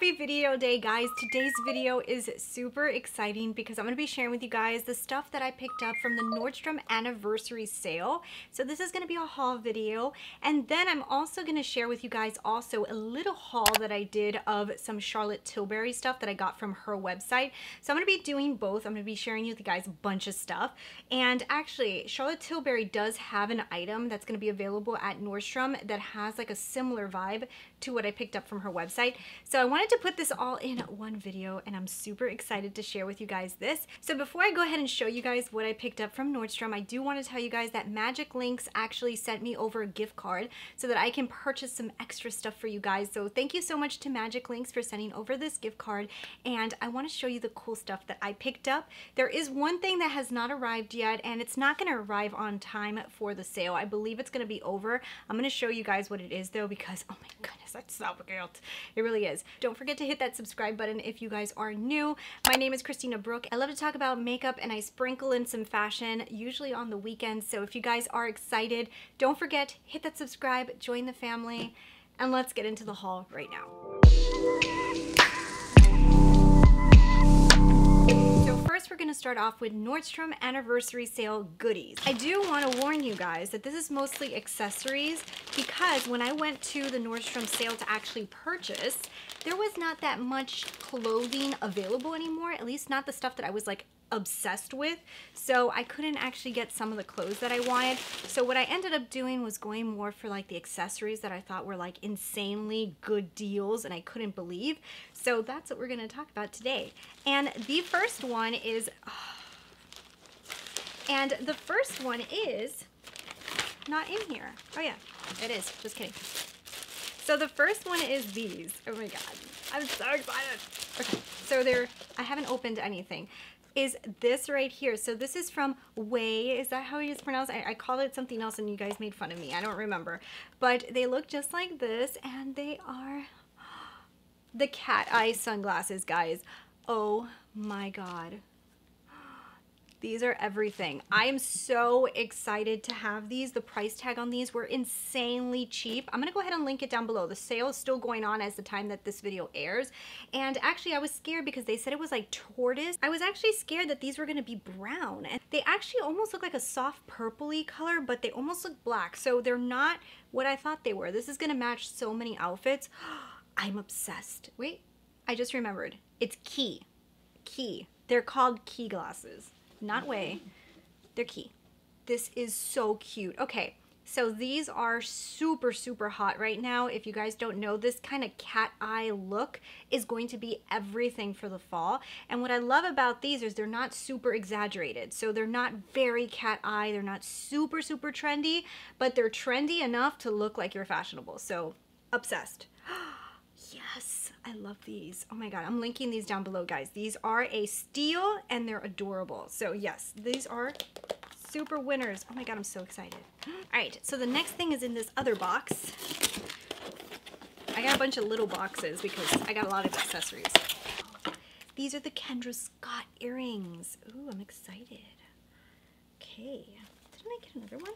Happy video day, guys. Today's video is super exciting because I'm going to be sharing with you guys the stuff that I picked up from the Nordstrom Anniversary sale. So this is going to be a haul video, and then I'm also going to share with you guys also a little haul that I did of some Charlotte Tilbury stuff that I got from her website. So I'm going to be doing both. I'm going to be sharing with you guys a bunch of stuff. And actually, Charlotte Tilbury does have an item that's going to be available at Nordstrom that has like a similar vibe to what I picked up from her website. So I wanted to put this all in one video, and I'm super excited to share with you guys this. So before I go ahead and show you guys what I picked up from Nordstrom, I do want to tell you guys that Magiclinks actually sent me over a gift card so that I can purchase some extra stuff for you guys. So thank you so much to Magiclinks for sending over this gift card, and I want to show you the cool stuff that I picked up. There is one thing that has not arrived yet, and it's not going to arrive on time for the sale. I believe it's going to be over. I'm going to show you guys what it is though, because oh my goodness, that's so cute. It really is. Don't forget to hit that subscribe button if you guys are new. My name is Christina Brooke. I love to talk about makeup, and I sprinkle in some fashion, usually on the weekends. So if you guys are excited, don't forget, hit that subscribe, join the family, and let's get into the haul right now. First, we're going to start off with Nordstrom Anniversary Sale goodies. I do want to warn you guys that this is mostly accessories, because when I went to the Nordstrom sale to actually purchase, there was not that much clothing available anymore, at least not the stuff that I was like obsessed with. So I couldn't actually get some of the clothes that I wanted. So what I ended up doing was going more for like the accessories that I thought were like insanely good deals and I couldn't believe. So that's what we're going to talk about today. And the first one is not in here. Oh yeah, it is. Just kidding. So the first one is these. Oh my god, I'm so excited. Okay, so I haven't opened anything. Is this right here. So this is from Quay. Is that how it is pronounced? I called it something else and you guys made fun of me. I don't remember. But they look just like this, and they are the cat eye sunglasses, guys. Oh my god. These are everything. I am so excited to have these. The price tag on these were insanely cheap. I'm going to go ahead and link it down below. The sale is still going on as the time that this video airs. And actually, I was scared because they said it was like tortoise. I was actually scared that these were going to be brown. And they actually almost look like a soft purpley color, but they almost look black. So they're not what I thought they were. This is going to match so many outfits. I'm obsessed. Wait, I just remembered. It's Quay. They're called Quay glasses. Not Way, they're Quay. This is so cute. Okay, so these are super, super hot right now. If you guys don't know, this kind of cat eye look is going to be everything for the fall. And what I love about these is they're not super exaggerated. So they're not very cat eye. They're not super, super trendy, but they're trendy enough to look like you're fashionable. So obsessed. Yes, I love these. Oh my god, I'm linking these down below, guys. These are a steal and they're adorable. So yes, these are super winners. Oh my god, I'm so excited. All right, so the next thing is in this other box. I got a bunch of little boxes because I got a lot of accessories. These are the Kendra Scott earrings. Ooh, I'm excited. Okay, didn't I get another one?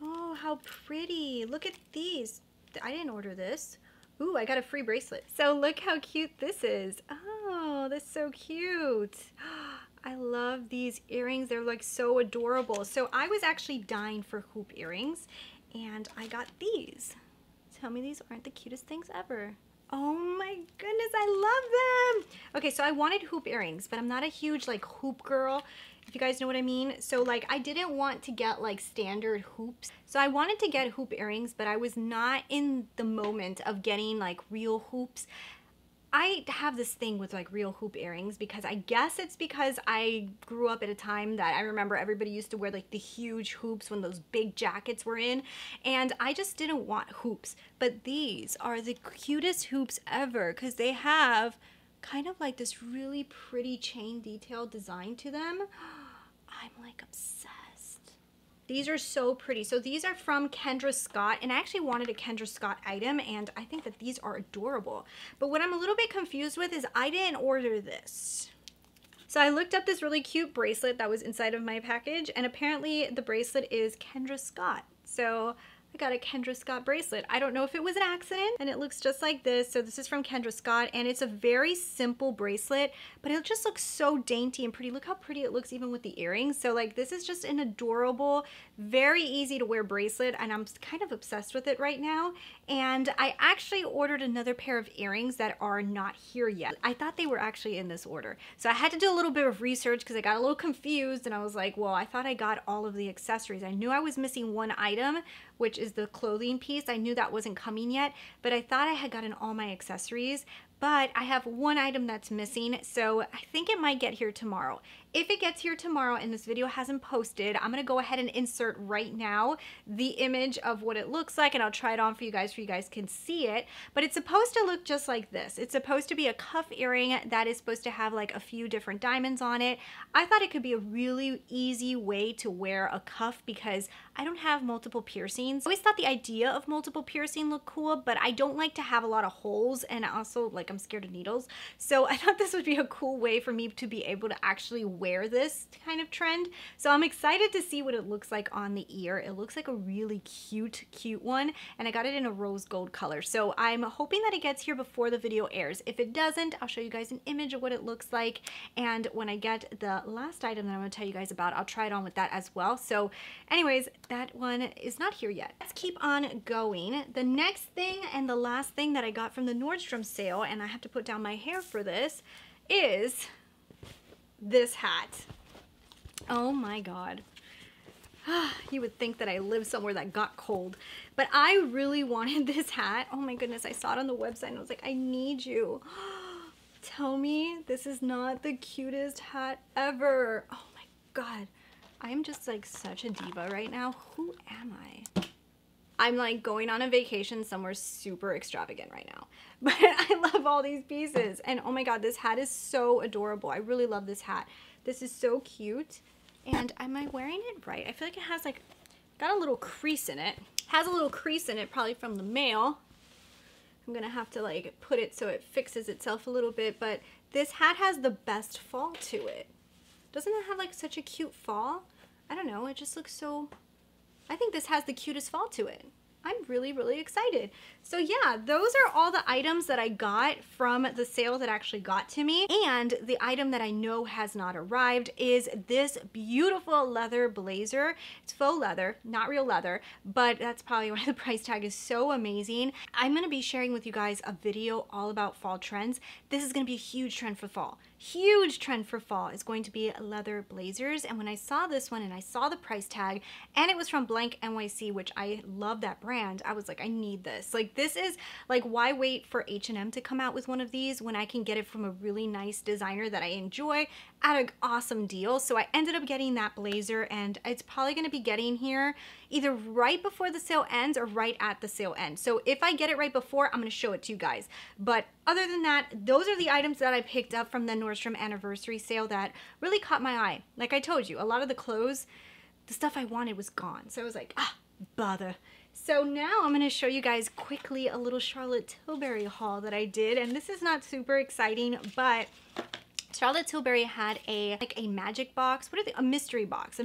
Oh, how pretty. Look at these. I didn't order this. Ooh, I got a free bracelet. So look how cute this is. Oh, that's so cute. I love these earrings. They're like so adorable. So I was actually dying for hoop earrings, and I got these. Tell me these aren't the cutest things ever. Oh my goodness, I love them. Okay, so I wanted hoop earrings, but I'm not a huge like hoop girl, if you guys know what I mean. So like I didn't want to get like standard hoops. So I wanted to get hoop earrings, but I was not in the moment of getting like real hoops. I have this thing with like real hoop earrings because I guess it's because I grew up at a time that I remember everybody used to wear like the huge hoops when those big jackets were in, and I just didn't want hoops. But these are the cutest hoops ever because they have kind of like this really pretty chain detail design to them. I'm like obsessed. These are so pretty. So these are from Kendra Scott, and I actually wanted a Kendra Scott item, and I think that these are adorable. But what I'm a little bit confused with is I didn't order this. So I looked up this really cute bracelet that was inside of my package, and apparently the bracelet is Kendra Scott. So I got a Kendra Scott bracelet. I don't know if it was an accident, and it looks just like this. So this is from Kendra Scott, and it's a very simple bracelet, but it just looks so dainty and pretty. Look how pretty it looks even with the earrings. So like this is just an adorable, very easy to wear bracelet, and I'm kind of obsessed with it right now. And I actually ordered another pair of earrings that are not here yet. I thought they were actually in this order. So I had to do a little bit of research because I got a little confused, and I was like, well, I thought I got all of the accessories. I knew I was missing one item, which is the clothing piece. I knew that wasn't coming yet, but I thought I had gotten all my accessories. But I have one item that's missing, so I think it might get here tomorrow. If it gets here tomorrow and this video hasn't posted, I'm gonna go ahead and insert right now the image of what it looks like, and I'll try it on for you guys can see it. But it's supposed to look just like this. It's supposed to be a cuff earring that is supposed to have like a few different diamonds on it. I thought it could be a really easy way to wear a cuff because I don't have multiple piercings. I always thought the idea of multiple piercing looked cool, but I don't like to have a lot of holes, and also like I'm scared of needles. So I thought this would be a cool way for me to be able to actually wear this kind of trend. So I'm excited to see what it looks like on the ear. It looks like a really cute one, and I got it in a rose gold color. So I'm hoping that it gets here before the video airs. If it doesn't, I'll show you guys an image of what it looks like, and when I get the last item that I'm going to tell you guys about, I'll try it on with that as well. So anyways, that one is not here yet. Let's keep on going. The next thing and the last thing that I got from the Nordstrom sale, and I have to put down my hair for this, is this hat. Oh my god. You would think that I live somewhere that got cold, but I really wanted this hat. Oh my goodness, I saw it on the website and I was like, I need you. Tell me this is not the cutest hat ever. Oh my god. I am just like such a diva right now. Who am I? I'm like going on a vacation somewhere super extravagant right now. But I love all these pieces. And oh my god, this hat is so adorable. I really love this hat. This is so cute. And am I wearing it right? I feel like it has like, got a little crease in it. Has a little crease in it, probably from the mail. I'm gonna have to like put it so it fixes itself a little bit. But this hat has the best fall to it. Doesn't it have like such a cute fall? I don't know, it just looks so... I think this has the cutest fall to it. I'm really, really excited. So yeah, those are all the items that I got from the sale that actually got to me. And the item that I know has not arrived is this beautiful leather blazer. It's faux leather, not real leather, but that's probably why the price tag is so amazing. I'm gonna be sharing with you guys a video all about fall trends. This is gonna be a huge trend for fall. Huge trend for fall is going to be leather blazers. And when I saw this one and I saw the price tag and it was from Blank NYC, which I love that brand, I was like, I need this. Like this is like, why wait for H&M to come out with one of these when I can get it from a really nice designer that I enjoy at an awesome deal? So I ended up getting that blazer, and it's probably going to be getting here either right before the sale ends or right at the sale end. So if I get it right before, I'm going to show it to you guys. But other than that, those are the items that I picked up from the Nordstrom Anniversary sale that really caught my eye. Like I told you, a lot of the clothes, the stuff I wanted was gone. So I was like, ah, bother. So now I'm going to show you guys quickly a little Charlotte Tilbury haul that I did. And this is not super exciting, but Charlotte Tilbury had a magic box. What are they? A mystery box,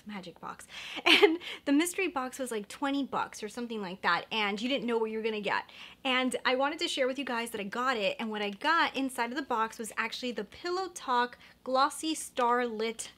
magic box. And the mystery box was like 20 bucks or something like that. And you didn't know what you were going to get. And I wanted to share with you guys that I got it. And what I got inside of the box was actually the Pillow Talk Glossy Starlit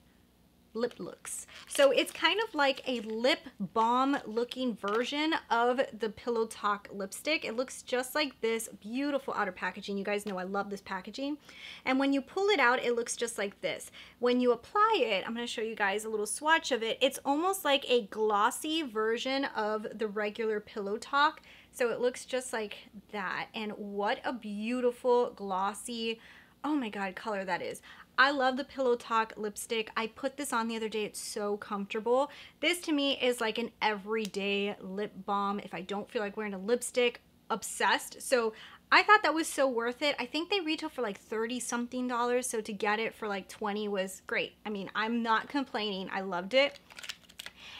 lip looks. So it's kind of like a lip balm looking version of the Pillow Talk lipstick. It looks just like this. Beautiful outer packaging. You guys know I love this packaging. And when you pull it out, it looks just like this. When you apply it, I'm going to show you guys a little swatch of it. It's almost like a glossy version of the regular Pillow Talk. So it looks just like that. And what a beautiful glossy, oh my god, color that is. I love the Pillow Talk lipstick. I put this on the other day. It's so comfortable. This to me is like an everyday lip balm. If I don't feel like wearing a lipstick, obsessed. So I thought that was so worth it. I think they retail for like $30 something. So to get it for like 20 was great. I mean, I'm not complaining. I loved it.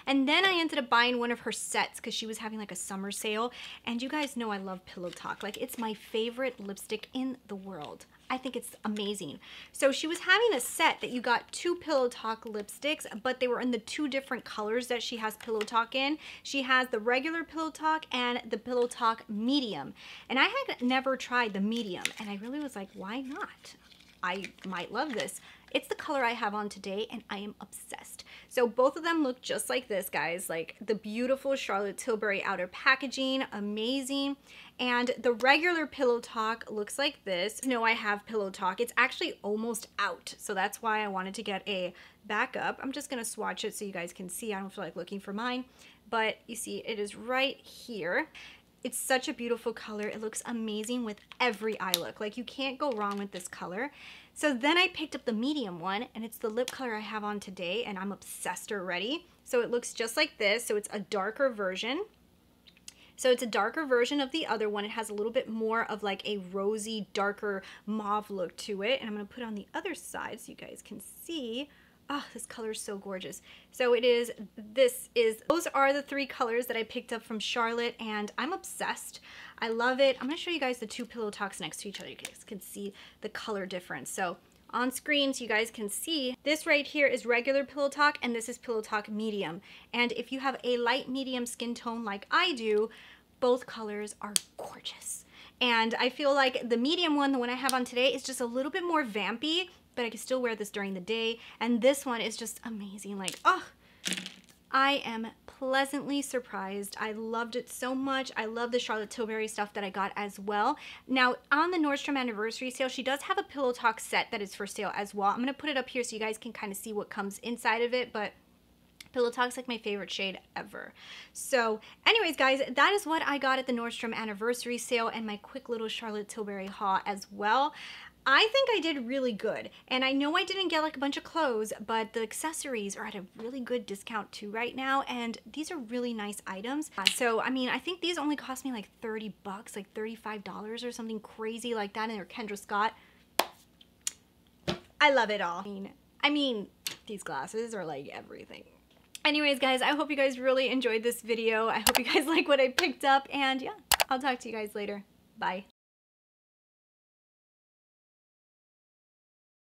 And then I ended up buying one of her sets because she was having like a summer sale. And you guys know I love Pillow Talk. Like, it's my favorite lipstick in the world. I think it's amazing. So she was having a set that you got 2 Pillow Talk lipsticks, but they were in the 2 different colors that she has Pillow Talk in. She has the regular Pillow Talk and the Pillow Talk medium. And I had never tried the medium, and I really was like, why not? I might love this. It's the color I have on today, and I am obsessed. So both of them look just like this, guys. Like the beautiful Charlotte Tilbury outer packaging, amazing. And the regular Pillow Talk looks like this. No, I have Pillow Talk. It's actually almost out, so that's why I wanted to get a backup. I'm just gonna swatch it so you guys can see. I don't feel like looking for mine, but you see it is right here. It's such a beautiful color. It looks amazing with every eye look. Like, you can't go wrong with this color. So then I picked up the medium one, and it's the lip color I have on today, and I'm obsessed already. So it looks just like this. So it's a darker version. So it's a darker version of the other one. It has a little bit more of like a rosy, darker mauve look to it. And I'm gonna put it on the other side so you guys can see. Oh, this color is so gorgeous. So those are the 3 colors that I picked up from Charlotte, and I'm obsessed. I love it. I'm gonna show you guys the 2 Pillow Talks next to each other. You guys can see the color difference. So on screen, so you guys can see, this right here is regular Pillow Talk, and this is Pillow Talk medium. And if you have a light medium skin tone like I do, both colors are gorgeous. And I feel like the medium one, the one I have on today, is just a little bit more vampy, but I can still wear this during the day. And this one is just amazing. Like, oh, I am pleasantly surprised. I loved it so much. I love the Charlotte Tilbury stuff that I got as well. Now, on the Nordstrom Anniversary sale, she does have a Pillow Talk set that is for sale as well. I'm going to put it up here so you guys can kind of see what comes inside of it, but Pillow Talk's like my favorite shade ever. So anyways, guys, that is what I got at the Nordstrom Anniversary sale and my quick little Charlotte Tilbury haul as well. I think I did really good, and I know I didn't get like a bunch of clothes, but the accessories are at a really good discount too right now, and these are really nice items. So I mean, I think these only cost me like 30 bucks, like $35 or something crazy like that, and they're Kendra Scott. I love it all. I mean, these glasses are like everything. Anyways, guys, I hope you guys really enjoyed this video. I hope you guys like what I picked up, and yeah, I'll talk to you guys later. Bye.